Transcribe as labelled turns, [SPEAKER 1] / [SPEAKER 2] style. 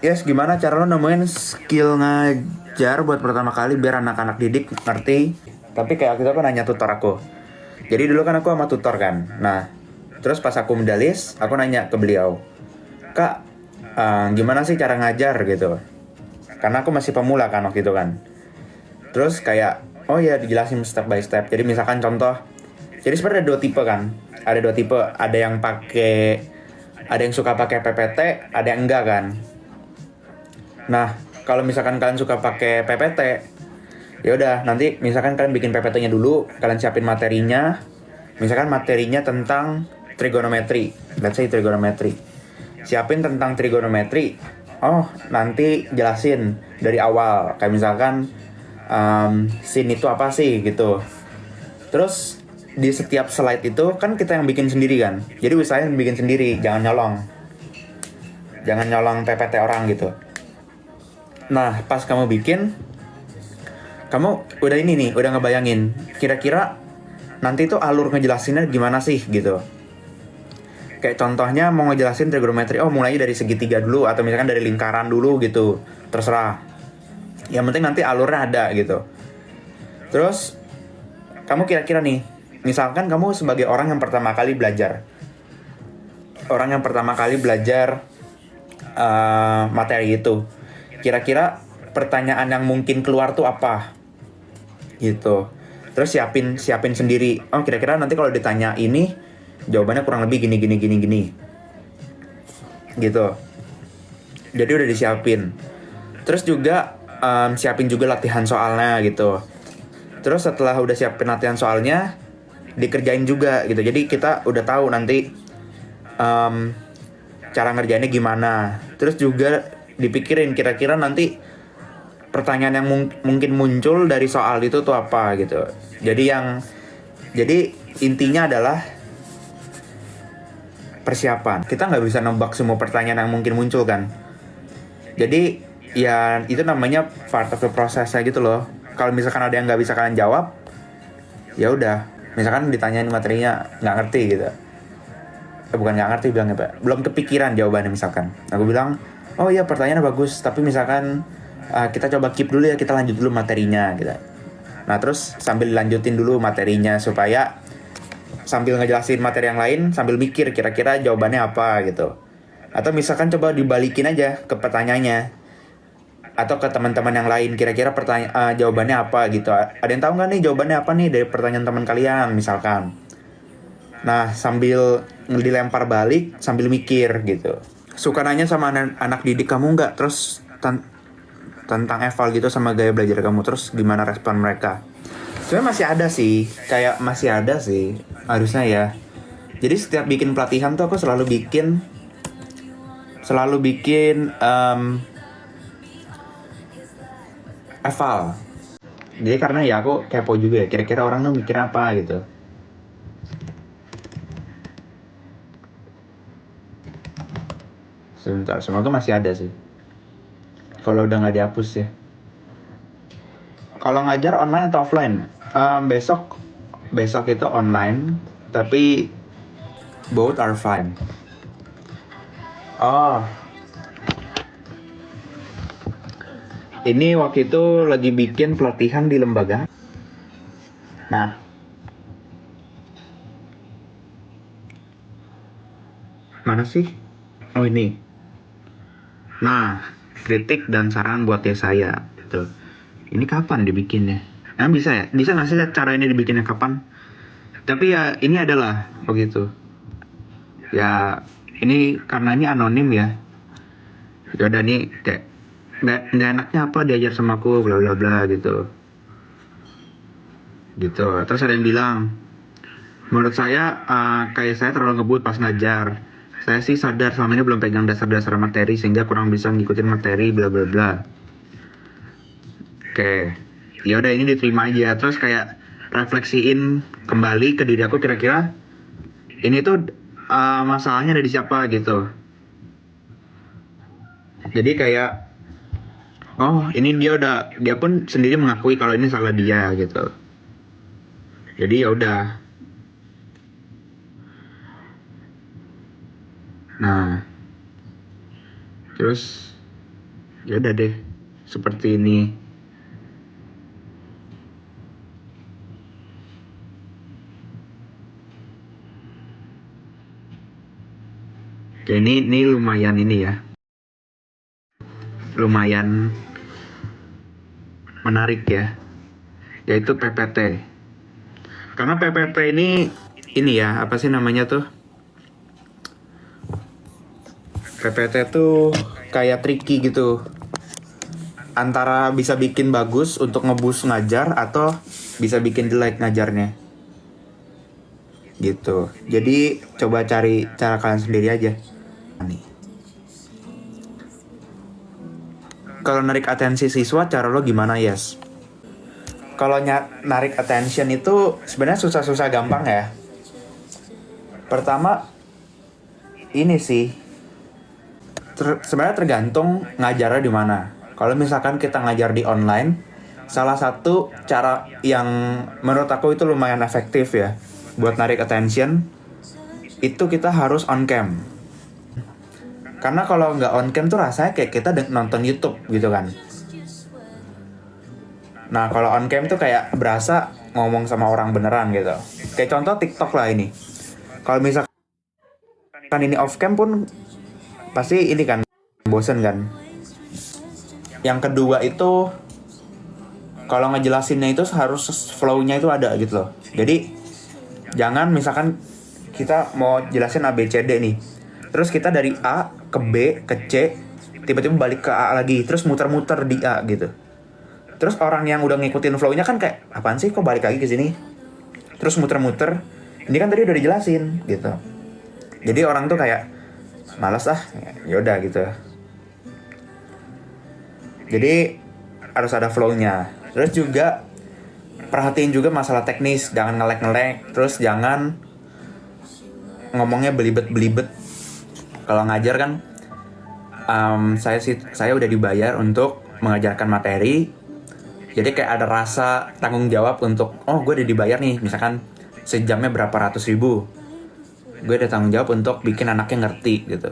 [SPEAKER 1] Yes, gimana cara lo nemuin skill ngajar buat pertama kali biar anak-anak didik ngerti? Tapi kayak waktu itu aku nanya tutor aku. Jadi dulu kan aku sama tutor kan. Nah, terus pas aku medalis, aku nanya ke beliau, Kak, gimana sih cara ngajar gitu? Karena aku masih pemula kan waktu itu kan. Terus kayak, oh ya dijelasin step by step. Jadi misalkan contoh, jadi sebenarnya ada dua tipe kan. Ada dua tipe, ada yang suka pakai PPT, ada yang enggak kan. Nah, kalau misalkan kalian suka pakai PPT, ya udah nanti misalkan kalian bikin PPT-nya dulu, kalian siapin materinya. Misalkan materinya tentang trigonometri, let's say trigonometri. Siapin tentang trigonometri. Oh, nanti jelasin dari awal. Kayak misalkan sin itu apa sih gitu. Terus di setiap slide itu kan kita yang bikin sendiri kan. Jadi usahain bikin sendiri, jangan nyolong. Jangan nyolong PPT orang gitu. Nah, pas kamu bikin, kamu udah ini nih, udah ngebayangin kira-kira nanti tuh alur ngejelasinnya gimana sih gitu. Kayak contohnya mau ngejelasin trigonometri, oh mulai dari segitiga dulu atau misalkan dari lingkaran dulu gitu, terserah. Yang penting nanti alurnya ada gitu. Terus kamu kira-kira nih, misalkan kamu sebagai orang yang pertama kali belajar, materi itu, kira-kira pertanyaan yang mungkin keluar tuh apa gitu. Terus siapin sendiri. Oh, kira-kira nanti kalau ditanya ini jawabannya kurang lebih gini gini gini gini. Gitu. Jadi udah disiapin. Terus juga siapin juga latihan soalnya gitu. Terus setelah udah siapin latihan soalnya, dikerjain juga gitu. Jadi kita udah tahu nanti cara ngerjainnya gimana. Terus juga dipikirin kira-kira nanti pertanyaan yang mungkin muncul dari soal itu tuh apa gitu. Jadi intinya adalah persiapan. Kita nggak bisa nembak semua pertanyaan yang mungkin muncul kan. Jadi ya itu namanya part of the process gitu loh. Kalau misalkan ada yang nggak bisa kalian jawab, ya udah. Misalkan ditanyain materinya nggak ngerti gitu. Bukan nggak ngerti bilangnya Pak. Belum kepikiran jawabannya misalkan. Aku bilang, oh iya pertanyaannya bagus, tapi misalkan kita coba keep dulu ya, kita lanjut dulu materinya gitu. Nah terus sambil lanjutin dulu materinya supaya sambil ngejelasin materi yang lain sambil mikir kira-kira jawabannya apa gitu. Atau misalkan coba dibalikin aja ke pertanyaannya atau ke teman-teman yang lain kira-kira jawabannya apa gitu. Ada yang tahu nggak nih jawabannya apa nih dari pertanyaan teman kalian misalkan. Nah sambil dilempar balik sambil mikir gitu. Suka nanya sama anak didik kamu nggak? Terus tentang eval gitu sama gaya belajar kamu, terus gimana respon mereka? Sebenarnya masih ada sih harusnya ya. Jadi setiap bikin pelatihan tuh aku selalu bikin eval. Jadi karena ya aku kepo juga ya, kira-kira orang tuh mikir apa gitu. Sebentar, semoga masih ada sih. Kalau udah nggak dihapus ya. Kalau ngajar online atau offline? Besok itu online, tapi both are fine. Oh, ini waktu itu lagi bikin pelatihan di lembaga. Nah, mana sih? Oh ini. Nah, kritik dan saran buat ya saya. Gitu. Ini kapan dibikinnya? Nah, bisa ya? Bisa nggak sih cara ini dibikinnya kapan? Tapi ya ini adalah begitu. Ya ini karena ini anonim ya. Ya udah nih kayak nggak enaknya apa diajar sama aku bla bla bla gitu. Gitu. Terus ada yang bilang, menurut saya kayak saya terlalu ngebut pas ngajar. Saya sih sadar selama ini belum pegang dasar-dasar materi sehingga kurang bisa ngikutin materi bla bla bla. Oke. Ya udah ini diterima aja. Terus kayak refleksiin kembali ke diri aku kira-kira ini tuh masalahnya dari siapa gitu. Jadi kayak oh ini dia pun sendiri mengakui kalau ini salah dia gitu. Jadi ya udah. Nah, terus Ya udah deh, seperti ini. Oke, ini lumayan ini ya. Lumayan menarik ya. Yaitu PPT. Karena PPT ini ya, apa sih namanya tuh? PPT tuh kayak tricky gitu. Antara bisa bikin bagus untuk ngebus ngajar atau bisa bikin jelek ngajarnya. Gitu. Jadi coba cari cara kalian sendiri aja. Nih. Kalau narik atensi siswa, cara lo gimana, Yes? Kalau narik attention itu sebenarnya susah-susah gampang ya. Pertama, ini sih sebenarnya tergantung ngajarnya di mana. Kalau misalkan kita ngajar di online, salah satu cara yang menurut aku itu lumayan efektif ya buat narik attention, itu kita harus on cam. Karena kalau nggak on cam tuh rasanya kayak kita nonton YouTube gitu kan. Nah kalau on cam tuh kayak berasa ngomong sama orang beneran gitu. Kayak contoh TikTok lah ini. Kalau misalkan ini off cam pun pasti ini kan bosen kan. Yang kedua itu kalau ngejelasinnya itu harus flow-nya itu ada gitu loh. Jadi jangan misalkan kita mau jelasin ABCD nih, terus kita dari A ke B ke C, tiba-tiba balik ke A lagi, terus muter-muter di A gitu. Terus orang yang udah ngikutin flow-nya kan kayak apaan sih kok balik lagi ke sini? Terus muter-muter. Ini kan tadi udah dijelasin gitu. Jadi orang tuh kayak malas yaudah gitu. Jadi harus ada flow-nya. Terus juga perhatiin juga masalah teknis, jangan ngelek-ngelek, terus jangan ngomongnya belibet-belibet. Kalau ngajar kan saya udah dibayar untuk mengajarkan materi. Jadi kayak ada rasa tanggung jawab untuk gue udah dibayar nih, misalkan sejamnya berapa ratus ribu. Gue ada tanggung jawab untuk bikin anaknya ngerti gitu.